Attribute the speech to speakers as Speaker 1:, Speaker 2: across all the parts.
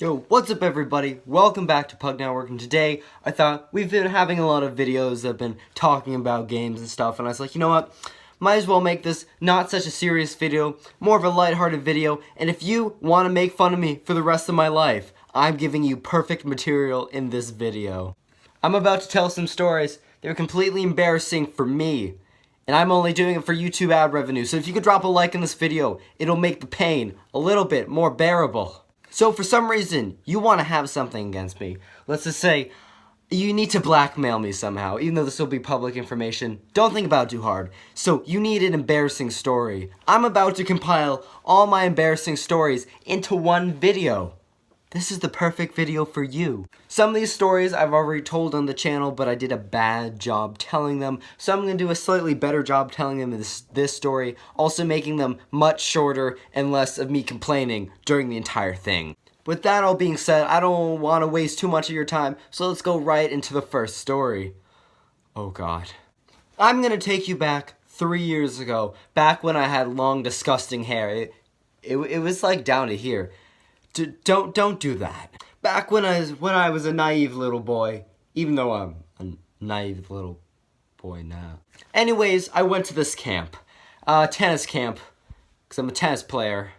Speaker 1: Yo, what's up everybody? Welcome back to Pug Network, and today I thought we've been having a lot of videos that have been talking about games and stuff, and I was like, you know what? Might as well make this not such a serious video, more of a lighthearted video, and if you want to make fun of me for the rest of my life, I'm giving you perfect material in this video. I'm about to tell some stories that are completely embarrassing for me, and I'm only doing it for YouTube ad revenue, so if you could drop a like in this video, it'll make the pain a little bit more bearable. So for some reason, you want to have something against me. Let's just say, you need to blackmail me somehow, even though this will be public information. Don't think about it too hard. So you need an embarrassing story. I'm about to compile all my embarrassing stories into one video. This is the perfect video for you. Some of these stories I've already told on the channel, but I did a bad job telling them. So I'm going to do a slightly better job telling them this story, also making them much shorter and less of me complaining during the entire thing. With that all being said, I don't want to waste too much of your time, so let's go right into the first story. Oh God. I'm going to take you back 3 years ago, back when I had long, disgusting hair. It was like down to here. Don't do that. Back when I was a naive little boy, even though I'm a naive little boy now. Anyways, I went to this camp, tennis camp, because I'm a tennis player.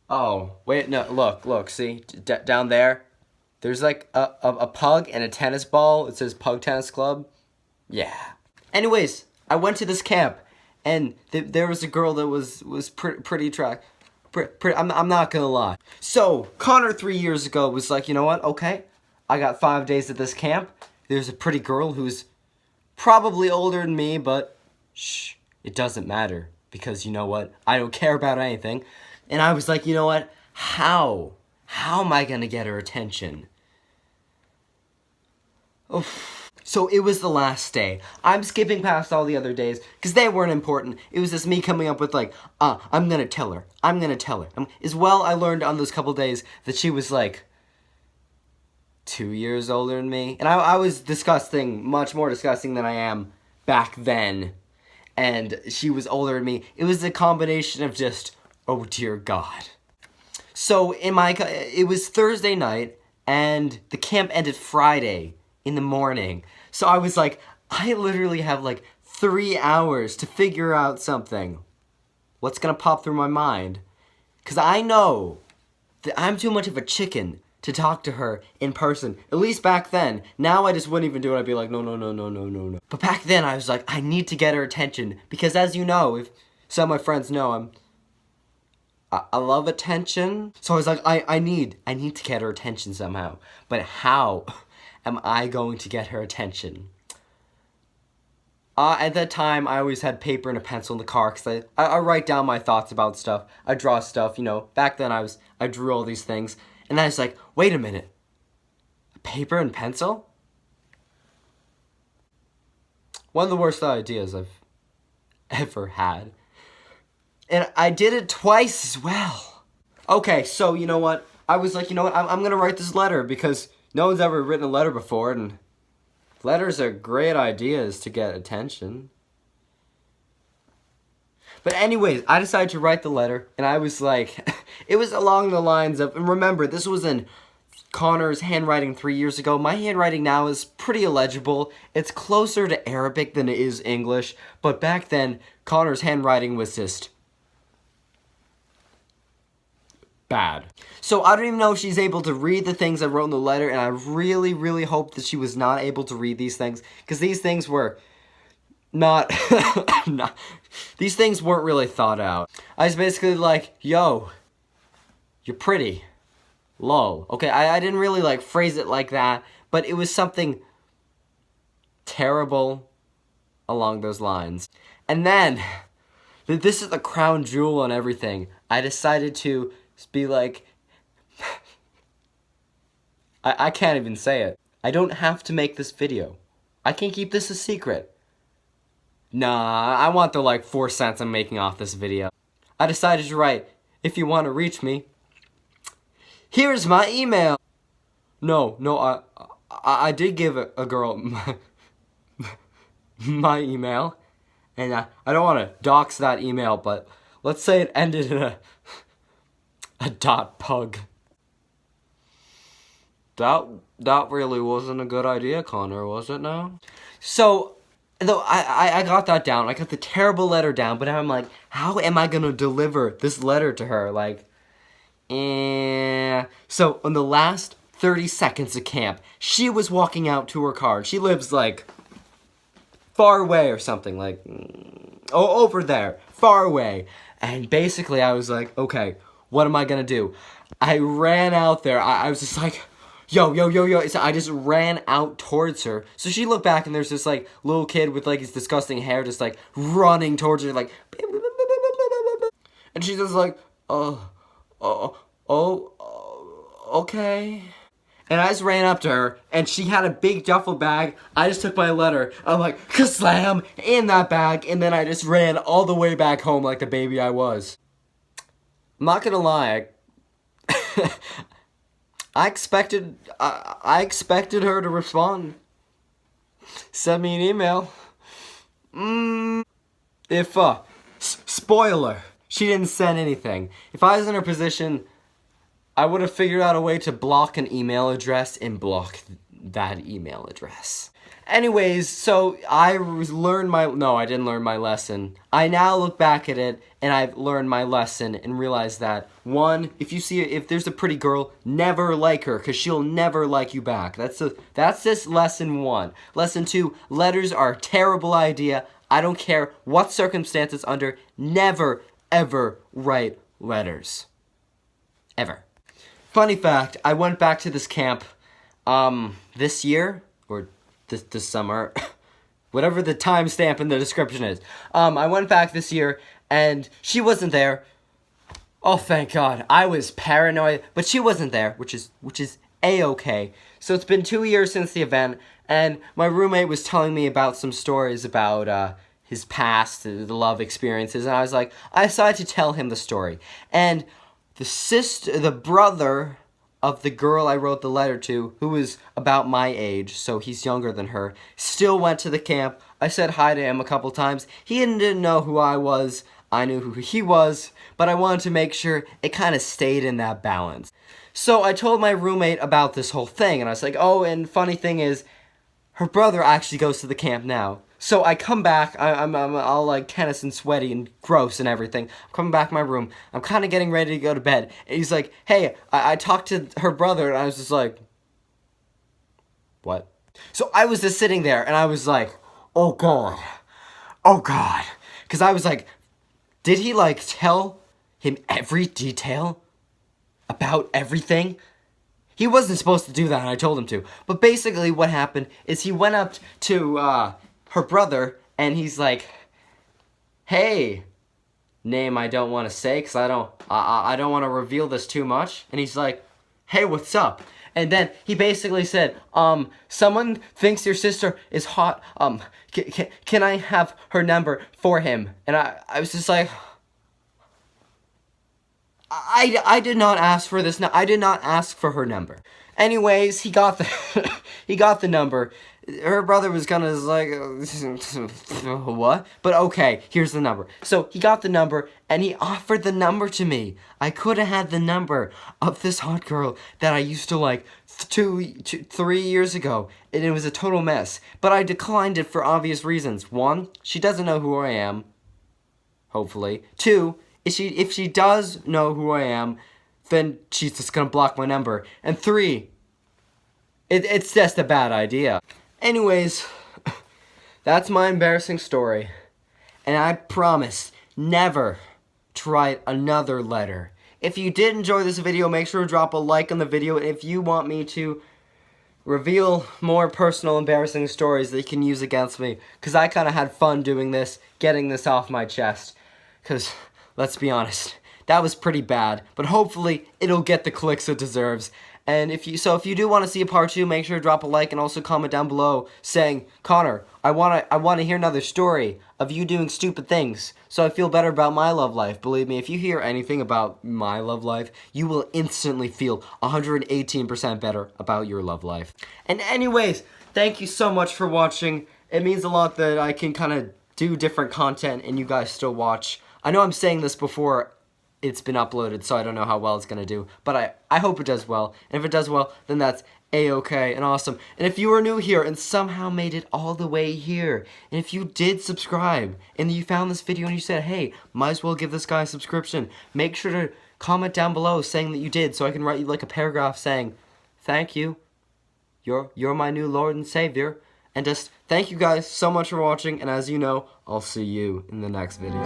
Speaker 1: Oh, wait, no, look, see, down there, there's like a pug and a tennis ball. It says Pug Tennis Club. Yeah. Anyways, I went to this camp, and there was a girl that was pretty attractive. I'm not gonna lie. So, Connor 3 years ago was like, you know what, okay, I got 5 days at this camp. There's a pretty girl who's probably older than me, but shh, it doesn't matter. Because you know what, I don't care about anything. And I was like, you know what, how am I gonna get her attention? Oof. So it was the last day. I'm skipping past all the other days because they weren't important. It was just me coming up with like, I'm gonna tell her. As well, I learned on those couple days that she was like 2 years older than me. And I was disgusting, much more disgusting than I am back then. And she was older than me. It was a combination of just, oh dear God. So it was Thursday night and the camp ended Friday in the morning. So I was like, I literally have like 3 hours to figure out something. What's gonna pop through my mind? Because I know that I'm too much of a chicken to talk to her in person. At least back then. Now I just wouldn't even do it. I'd be like, no. But back then I was like, I need to get her attention. Because as you know, if some of my friends know, I love attention. So I was like, I need to get her attention somehow. But how am I going to get her attention? At that time, I always had paper and a pencil in the car because I write down my thoughts about stuff. I draw stuff, you know. Back then, I drew all these things. And I was like, wait a minute. Paper and pencil? One of the worst ideas I've ever had. And I did it twice as well. Okay, so you know what? I was like, you know what? I'm going to write this letter because no one's ever written a letter before, and letters are great ideas to get attention. But anyways, I decided to write the letter, and I was like, it was along the lines of, and remember, this was in Connor's handwriting 3 years ago. My handwriting now is pretty illegible. It's closer to Arabic than it is English, but back then, Connor's handwriting was just bad. So I don't even know if she's able to read the things I wrote in the letter, and I really, really hope that she was not able to read these things, because these things were not, these things weren't really thought out. I was basically like, yo, you're pretty, lol. Okay, I didn't really like phrase it like that, but it was something terrible along those lines. And then, this is the crown jewel on everything. I decided to be like, I can't even say it. I don't have to make this video. I can keep this a secret. Nah, I want the like 4 cents I'm making off this video. I decided to write, if you want to reach me, here's my email. No, I did give a girl my email. And I don't want to dox that email, but let's say it ended in a .pug. That really wasn't a good idea, Connor, was it now? So, though I got that down. I got the terrible letter down, but now I'm like, how am I gonna deliver this letter to her? Like, so in the last 30 seconds of camp, she was walking out to her car. She lives like far away or something, like over there, far away. And basically I was like, okay, what am I gonna do? I ran out there. I was just like, yo, yo, yo, yo. So I just ran out towards her. So she looked back and there's this like little kid with like his disgusting hair just like running towards her like, and she's just like, oh, oh, okay. And I just ran up to her, and she had a big duffel bag. I just took my letter. I'm like, ka-slam, in that bag, and then I just ran all the way back home like the baby I was. I'm not gonna lie. I expected her to respond. Send me an email. If, spoiler, she didn't send anything. If I was in her position, I would have figured out a way to block an email address and block that email address. Anyways, so I learned no, I didn't learn my lesson. I now look back at it and I've learned my lesson and realized that, one, if there's a pretty girl, never like her because she'll never like you back. That's this lesson one. Lesson two, letters are a terrible idea. I don't care what circumstances under, never, ever write letters. Ever. Funny fact, I went back to this camp this year, or this summer, whatever the timestamp in the description is. I went back this year, and she wasn't there. Oh, thank God. I was paranoid, but she wasn't there, which is A-okay. So it's been 2 years since the event, and my roommate was telling me about some stories about his past, the love experiences, and I decided to tell him the story. And the brother of the girl I wrote the letter to, who was about my age, so he's younger than her, still went to the camp. I said hi to him a couple times. He didn't know who I was. I knew who he was, but I wanted to make sure it kind of stayed in that balance. So I told my roommate about this whole thing, and I was like, oh, and funny thing is, her brother actually goes to the camp now. So I come back, I'm all like tennis and sweaty and gross and everything. I'm coming back to my room. I'm kind of getting ready to go to bed. And he's like, hey, I talked to her brother, and I was just like, what? So I was just sitting there, and I was like, oh God. Oh God. Because I was like, did he like tell him every detail about everything? He wasn't supposed to do that, and I told him to. But basically what happened is he went up to her brother, and he's like, hey, name I don't want to say, because I don't want to reveal this too much. And he's like, hey, what's up? And then he basically said, someone thinks your sister is hot. Can I have her number for him? And I was just like, I did not ask for this. I did not ask for her number. Anyways, he got the he got the number. Her brother was gonna like, what? But okay, here's the number. So he got the number, and he offered the number to me. I could have had the number of this hot girl that I used to like 3 years ago, and it was a total mess. But I declined it for obvious reasons. One, she doesn't know who I am. Hopefully. Two, if she does know who I am, then she's just gonna block my number. And three, it's just a bad idea. Anyways, that's my embarrassing story. And I promise never to write another letter. If you did enjoy this video, make sure to drop a like on the video. And if you want me to reveal more personal embarrassing stories that you can use against me, because I kind of had fun doing this, getting this off my chest. Because, let's be honest, that was pretty bad. But hopefully, it'll get the clicks it deserves. And if you do want to see a part 2, make sure to drop a like and also comment down below saying, Connor, I want to hear another story of you doing stupid things so I feel better about my love life. Believe me, if you hear anything about my love life, you will instantly feel 118% better about your love life. And anyways, thank you so much for watching. It means a lot that I can kind of do different content and you guys still watch. I know I'm saying this before it's been uploaded, so I don't know how well it's going to do. But I hope it does well. And if it does well, then that's A-okay and awesome. And if you are new here and somehow made it all the way here, and if you did subscribe, and you found this video and you said, hey, might as well give this guy a subscription, make sure to comment down below saying that you did, so I can write you like a paragraph saying, thank you, you're my new Lord and Savior. And just thank you guys so much for watching, and as you know, I'll see you in the next video.